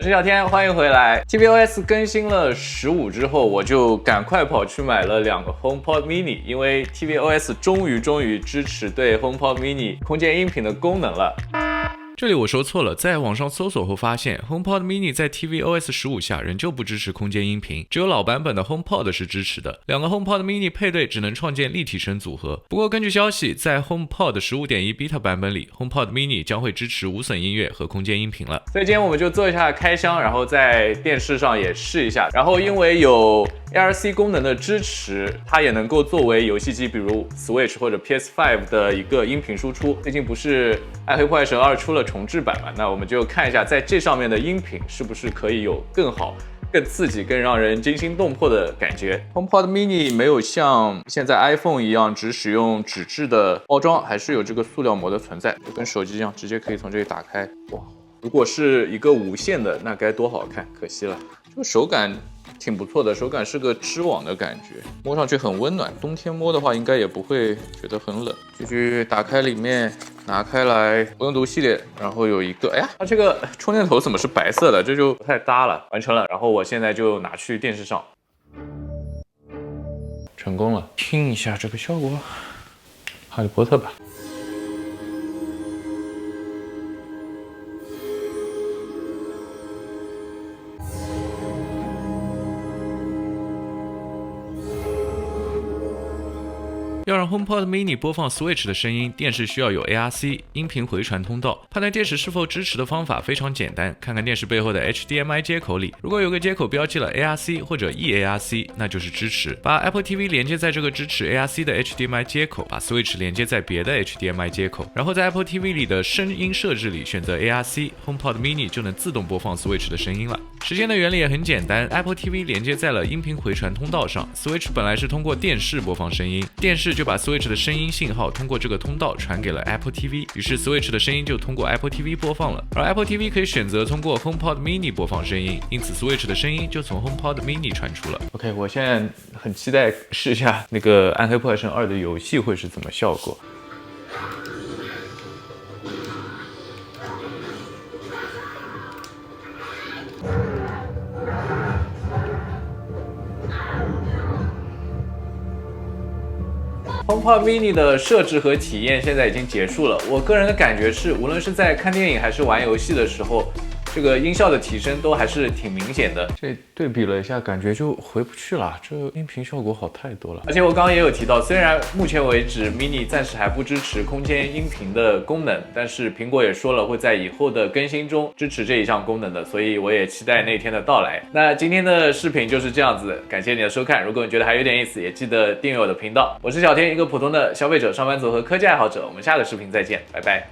我是小天，欢迎回来。tvOS 更新了15之后，我就赶快跑去买了2个 HomePod Mini， 因为 tvOS 终于支持对 HomePod Mini 空间音频的功能了。这里我说错了，在网上搜索后发现 HomePod Mini 在 tvOS 15下仍旧不支持空间音频，只有老版本的 HomePod 是支持的。2个 HomePod Mini 配对只能创建立体声组合。不过根据消息，在 HomePod 15.1 Beta 版本里 ，HomePod Mini 将会支持无损音乐和空间音频了。所以今天我们就做一下开箱，然后在电视上也试一下。然后因为有 ARC 功能的支持，它也能够作为游戏机，比如 Switch 或者 PS5 的一个音频输出。最近不是《暗黑破坏神2》出了重制版嘛？那我们就看一下，在这上面的音频是不是可以有更好、更刺激、更让人惊心动魄的感觉。HomePod Mini 没有像现在 iPhone 一样只使用纸质的包装，还是有这个塑料膜的存在，就跟手机一样，直接可以从这里打开。哇，如果是一个无线的，那该多好看！可惜了，这个手感挺不错的，手感是个织网的感觉，摸上去很温暖。冬天摸的话，应该也不会觉得很冷。继续打开里面，拿开来，不用读系列，然后有一个，哎呀，它这个充电头怎么是白色的？这就不太搭了。完成了，然后我现在就拿去电视上，成功了。听一下这个效果，哈利波特吧。要让 HomePod Mini 播放 Switch 的声音，电视需要有 ARC 音频回传通道。判断电视是否支持的方法非常简单，看看电视背后的 HDMI 接口里，如果有个接口标记了 ARC 或者 eARC， 那就是支持。把 Apple TV 连接在这个支持 ARC 的 HDMI 接口，把 Switch 连接在别的 HDMI 接口，然后在 Apple TV 里的声音设置里选择 ARC，HomePod Mini 就能自动播放 Switch 的声音了。实现的原理也很简单 ，Apple TV 连接在了音频回传通道上 ，Switch 本来是通过电视播放声音，电视就把 Switch 的声音信号通过这个通道传给了 Apple TV， 于是 Switch 的声音就通过 Apple TV 播放了。而 Apple TV 可以选择通过 HomePod Mini 播放声音，因此 Switch 的声音就从 HomePod Mini 传出了。OK， 我现在很期待试一下那个《暗黑破坏神2》的游戏会是怎么效果。HomePod Mini 的设置和体验现在已经结束了。我个人的感觉是，无论是在看电影还是玩游戏的时候，这个音效的提升都还是挺明显的。这对比了一下，感觉就回不去了。这音频效果好太多了。而且我刚刚也有提到，虽然目前为止 Mini 暂时还不支持空间音频的功能，但是苹果也说了会在以后的更新中支持这一项功能的，所以我也期待那天的到来。那今天的视频就是这样子，感谢你的收看。如果你觉得还有点意思，也记得订阅我的频道。我是小天，一个普通的消费者、上班族和科技爱好者。我们下个视频再见，拜拜。